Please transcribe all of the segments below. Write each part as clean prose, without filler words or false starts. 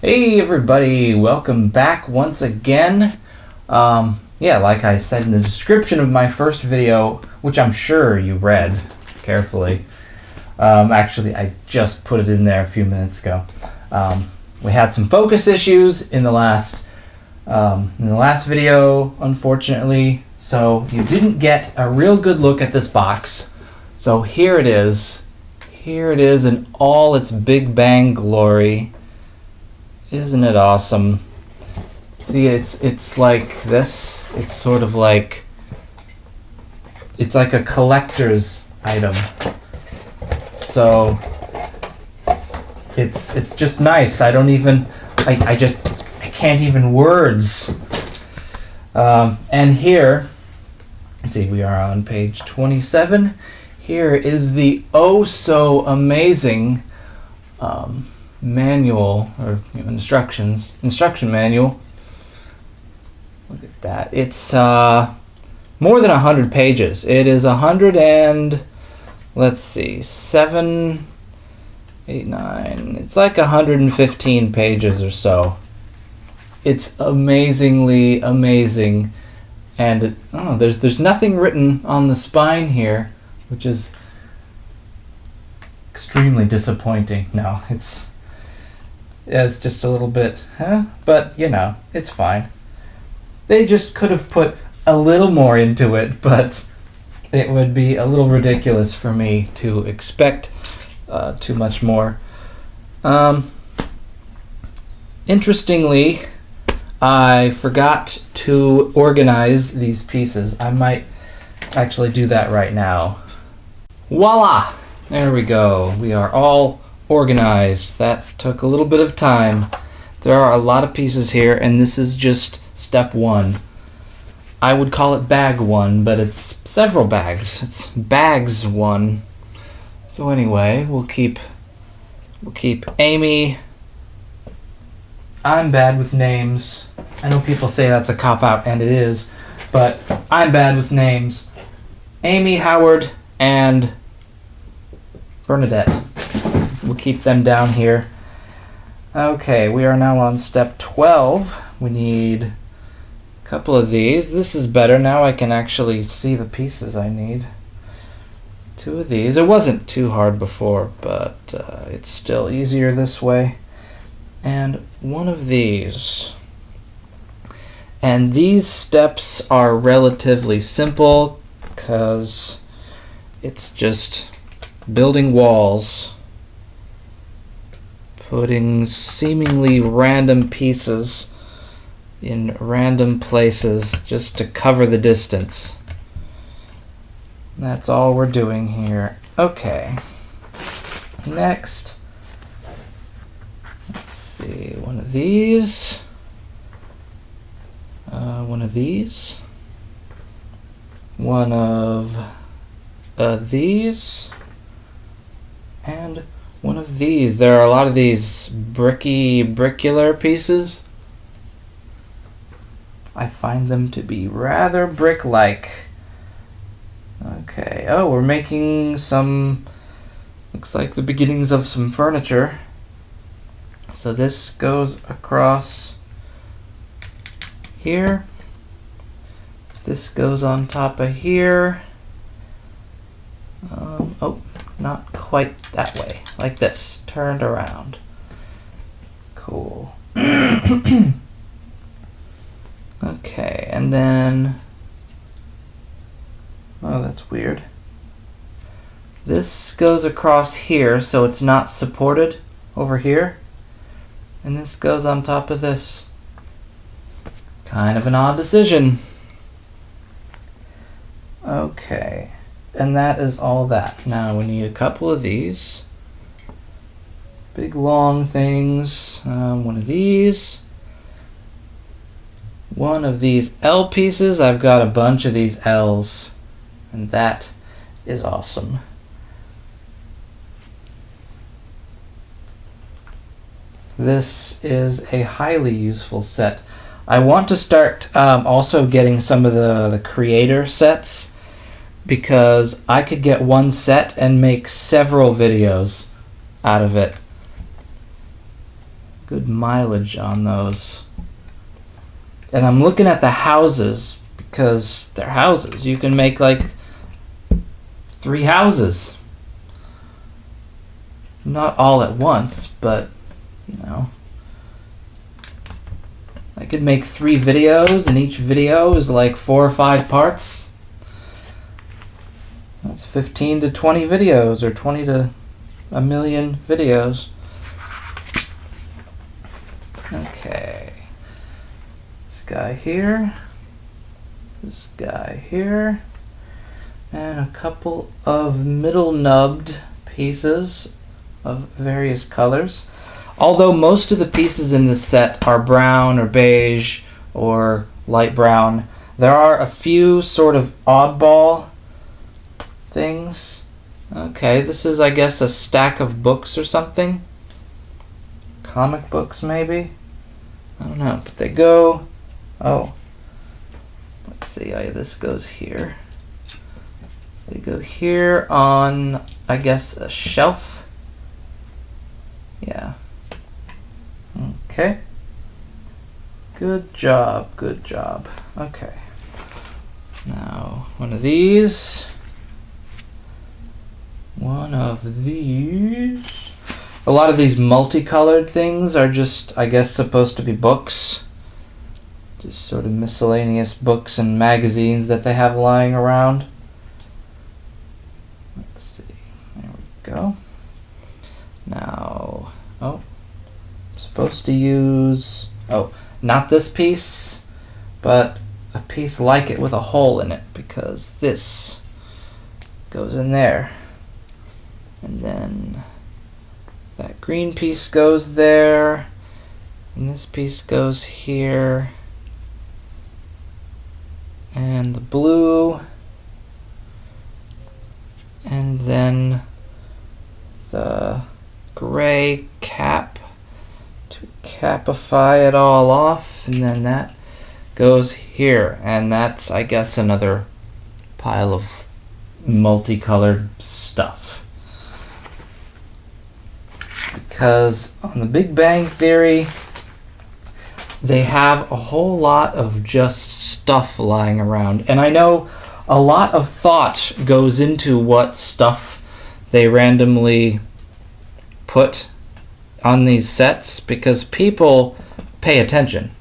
Hey everybody, welcome back once again. Yeah, like I said in the description of my first video, which I'm sure you read carefully. Actually, I just put it in there a few minutes ago. We had some focus issues in the last video, unfortunately, so you didn't get a real good look at this box. So here it is. Here it is in all its Big Bang glory. Isn't it awesome? See, it's like this. It's sort of like, it's like a collector's item. So it's just nice. I don't even, I can't even words. And here, let's see, we are on page 27. Here is the oh so amazing manual, or instruction manual. Look at that. It's more than 100 pages. It is 100 and, let's see, 7, 8, 9. It's like 115 pages or so. It's amazingly amazing. And there's nothing written on the spine here, which is extremely disappointing. No, it's just a little bit, but you know, it's fine. They just could have put a little more into it, but it would be a little ridiculous for me to expect too much more. Interestingly, I forgot to organize these pieces. I might actually do that right now. Voila! There we go. We are all organized. That took a little bit of time. There are a lot of pieces here, and this is just step one. I would call it bag one, but it's several bags. It's bags one. So anyway, we'll keep Amy. I'm bad with names. I know people say that's a cop-out, and it is, but I'm bad with names. Amy, Howard, and Bernadette. We'll keep them down here. Okay, we are now on step 12. We need a couple of these. This is better. Now I can actually see the pieces I need. 2 of these. It wasn't too hard before, but it's still easier this way. And 1 of these. And these steps are relatively simple because it's just building walls, putting seemingly random pieces in random places just to cover the distance. That's all we're doing here. Okay. Next, let's see, 1 of these, 1 of these, 1 of these, and 1 of these. There are a lot of these bricular pieces. I find them to be rather brick-like. Okay, oh, we're making some, looks like the beginnings of some furniture. So this goes across here. This goes on top of here. Oh, not quite that way. Like this, turned around. Cool. Okay, and then, oh, that's weird. This goes across here, so it's not supported over here. And this goes on top of this. Kind of an odd decision. Okay, and that is all that. Now we need a couple of these. Big long things. 1 of these. 1 of these L pieces. I've got a bunch of these L's, and that is awesome. This is a highly useful set. I want to start also getting some of the creator sets, because I could get 1 set and make several videos out of it. good mileage on those. And I'm looking at the houses because they're houses. You can make like 3 houses. Not all at once, but you know. I could make 3 videos, and each video is like 4 or 5 parts. That's 15 to 20 videos, or 20 to a million videos. Okay. This guy here. This guy here. And a couple of middle nubbed pieces of various colors. Although most of the pieces in this set are brown or beige or light brown, there are a few sort of oddball things. Okay, this is, I guess, a stack of books or something. Comic books, maybe? I don't know, but they go... Oh. Let's see, this goes here. They go here on, I guess, a shelf. Yeah. Okay. Good job, good job. Okay. Now, one of these. One of these. A lot of these multicolored things are just, I guess, supposed to be books. Just sort of miscellaneous books and magazines that they have lying around. Let's see. There we go. Now, oh. Supposed to use, not this piece, but a piece like it with a hole in it, because this goes in there, and then that green piece goes there, and this piece goes here, and the blue, and then the gray cap to capify it all off, and then that goes here, and that's, I guess, another pile of multicolored stuff. Because on The Big Bang Theory, they have a whole lot of just stuff lying around, and I know a lot of thought goes into what stuff they randomly put on these sets, because people pay attention.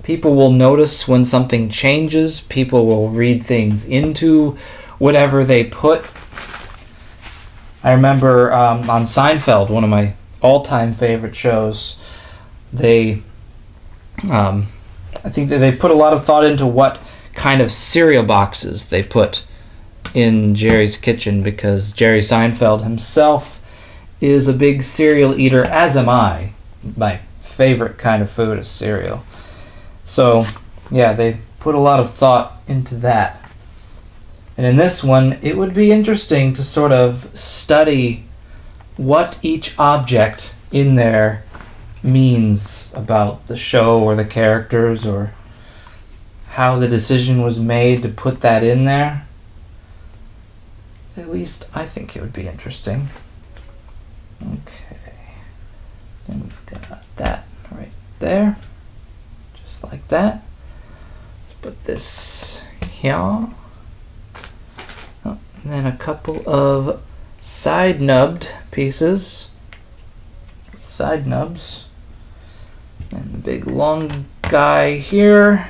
People will notice when something changes. People will read things into whatever they put. I remember on Seinfeld, one of my all-time favorite shows, I think that they put a lot of thought into what kind of cereal boxes they put in Jerry's kitchen, because Jerry Seinfeld himself is a big cereal eater, as am I. My favorite kind of food is cereal. So, yeah, they put a lot of thought into that. And in this one, it would be interesting to sort of study what each object in there means about the show or the characters, or how the decision was made to put that in there. At least I think it would be interesting. Okay, then we've got that right there, just like that. Let's put this here. Oh, and then a couple of side nubbed pieces, side nubs, and the big long guy here,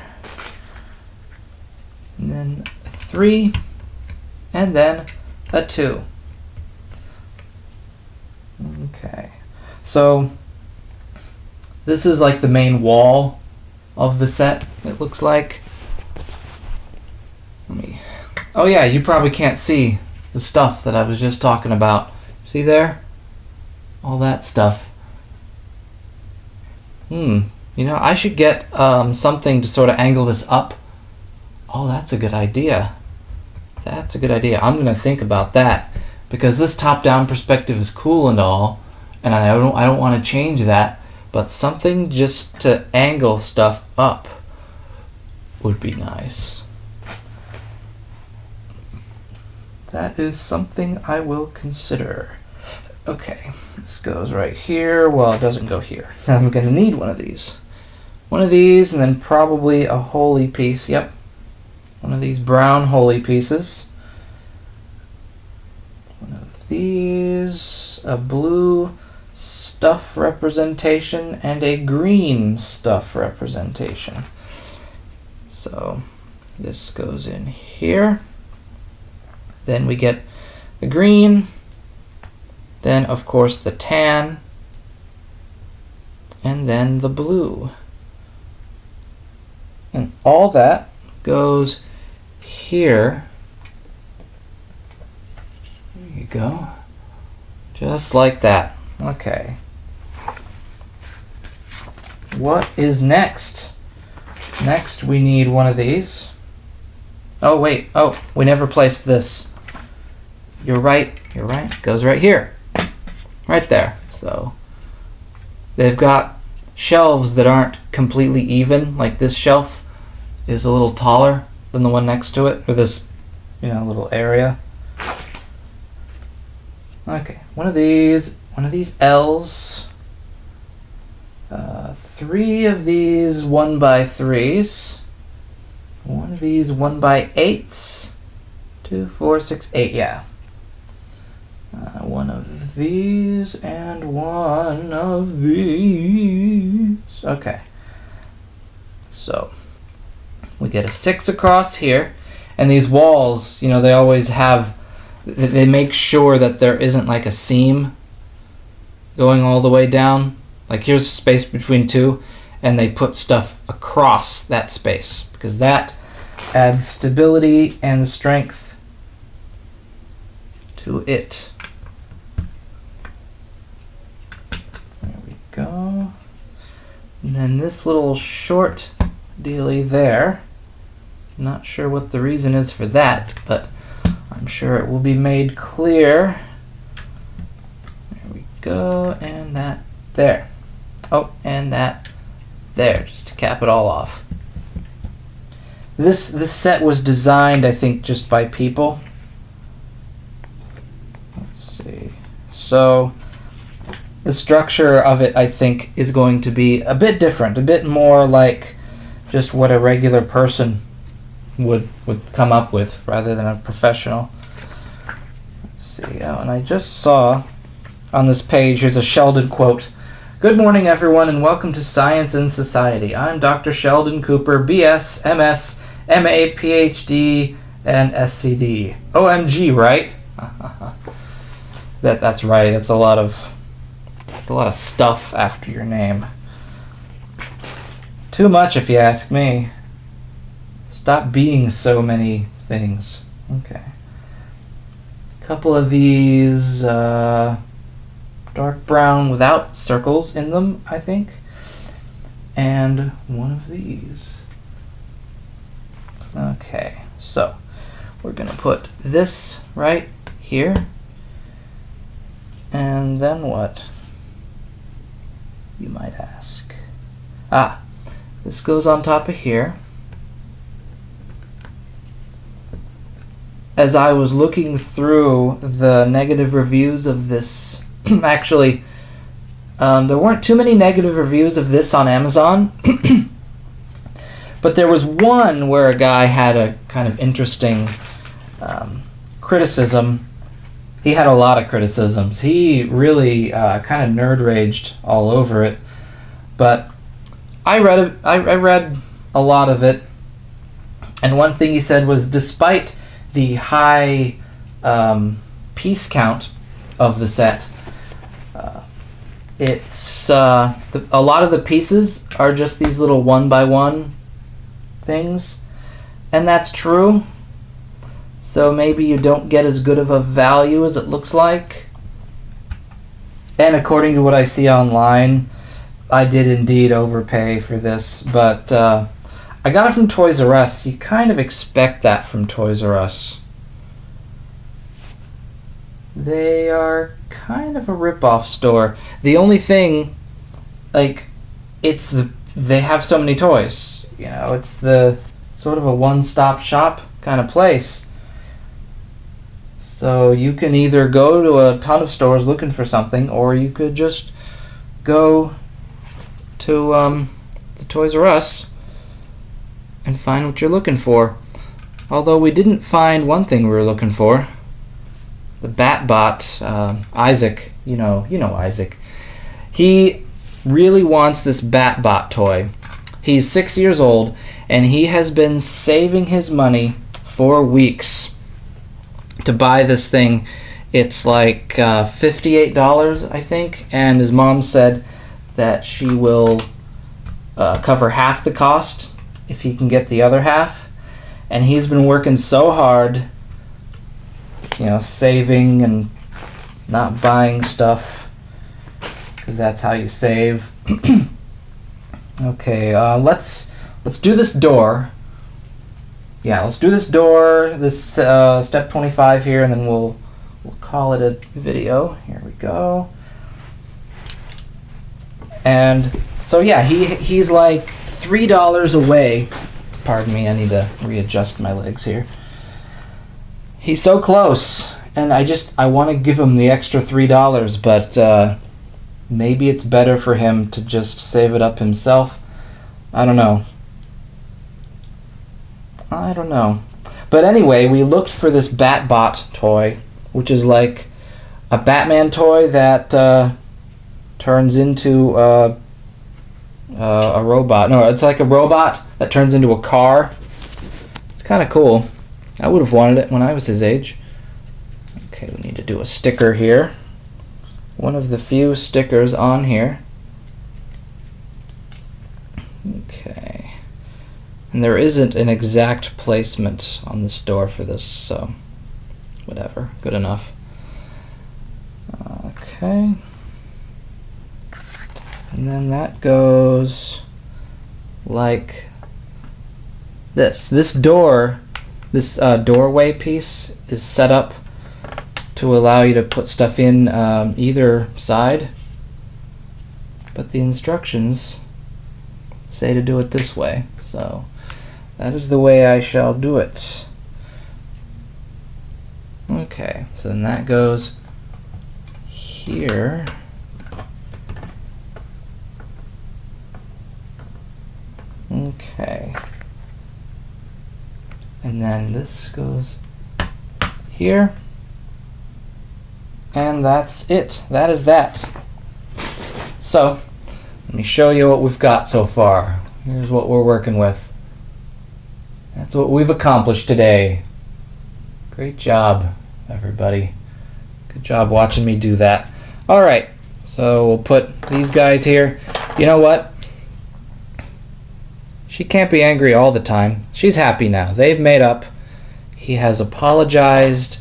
and then a 3, and then a 2. Okay, so this is like the main wall of the set, it looks like. Oh yeah, you probably can't see the stuff that I was just talking about. See there? All that stuff. You know, I should get something to sort of angle this up. Oh, that's a good idea. That's a good idea. I'm gonna think about that, because this top-down perspective is cool and all, and I don't want to change that, but something just to angle stuff up would be nice. That is something I will consider. Okay, this goes right here. Well, it doesn't go here. I'm going to need one of these. One of these, and then probably a holy piece. Yep. One of these brown holy pieces. One of these. A blue stuff representation and a green stuff representation. So this goes in here. Then we get the green. Then, of course, the tan. And then the blue. And all that goes here. There you go. Just like that. Okay. What is next? Next, we need one of these. Oh, wait. Oh, we never placed this. You're right. You're right. It goes right here. Right there. So they've got shelves that aren't completely even. Like this shelf is a little taller than the one next to it, or this, little area. Okay, one of these L's. 3 of these 1x3s. One of these 1x8s. 2, 4, 6, 8. Yeah. One of these and one of these. Okay. So we get a 6 across here, and these walls, they always have. They make sure that there isn't like a seam going all the way down. Like here's space between 2, and they put stuff across that space because that adds stability and strength to it. There we go. And then this little short dealie there. Not sure what the reason is for that, but I'm sure it will be made clear. There we go, and that there. Oh, and that there, just to cap it all off. This set was designed, I think, just by people. Let's see. So the structure of it, I think, is going to be a bit different, a bit more like just what a regular person would come up with rather than a professional. Let's see. Oh, and I just saw on this page, here's a Sheldon quote. Good morning, everyone, and welcome to Science and Society. I'm Dr. Sheldon Cooper, BS, MS, MA, PhD, and SCD. OMG, right? That's right. That's a lot of stuff after your name. Too much, if you ask me. Stop being so many things. Okay. Couple of these dark brown without circles in them, I think. And one of these. Okay, so we're going to put this right here. And then what? You might ask. This goes on top of here. As I was looking through the negative reviews of this, actually, there weren't too many negative reviews of this on Amazon, but there was one where a guy had a kind of interesting criticism. He had a lot of criticisms. He really kind of nerd raged all over it, but I read a lot of it, and one thing he said was, despite the high piece count of the set, it's a lot of the pieces are just these little 1x1 things, and that's true. So maybe you don't get as good of a value as it looks like. And according to what I see online, I did indeed overpay for this, but I got it from Toys R Us. You kind of expect that from Toys R Us. They are kind of a rip-off store. The only thing, they have so many toys. It's the sort of a one-stop shop kind of place. So you can either go to a ton of stores looking for something, or you could just go to the Toys R Us and find what you're looking for. Although we didn't find one thing we were looking for. The Batbot, Isaac, you know Isaac. He really wants this Batbot toy. He's 6 years old, and he has been saving his money for weeks to buy this thing. It's like $58, I think, and his mom said that she will cover half the cost if he can get the other half. And he's been working so hard, saving and not buying stuff, because that's how you save. Okay, let's do this door. Yeah, let's do this door, this step 25 here, and then we'll call it a video. Here we go. And so yeah, he's like $3 away. Pardon me, I need to readjust my legs here. He's so close, and I want to give him the extra $3, but maybe it's better for him to just save it up himself. I don't know. But anyway, we looked for this Batbot toy, which is like a Batman toy that turns into a robot. No, it's like a robot that turns into a car. It's kind of cool. I would have wanted it when I was his age. Okay, we need to do a sticker here. One of the few stickers on here. Okay. And there isn't an exact placement on this door for this, so whatever, good enough. Okay. And then that goes like this. This door, this doorway piece is set up to allow you to put stuff in either side, but the instructions say to do it this way, so that is the way I shall do it. Okay, so then that goes here. Okay. And then this goes here. And that's it. That is that. So, let me show you what we've got so far. Here's what we're working with. That's what we've accomplished today. Great job, everybody. Good job watching me do that. Alright, so we'll put these guys here. You know what? She can't be angry all the time. She's happy now. They've made up. He has apologized,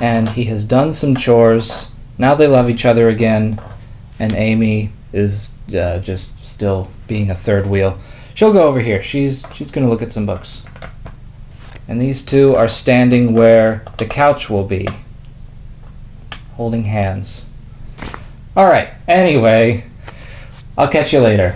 and he has done some chores. Now they love each other again, and Amy is just still being a third wheel. She'll go over here. She's going to look at some books. And these two are standing where the couch will be, holding hands. All right, anyway, I'll catch you later.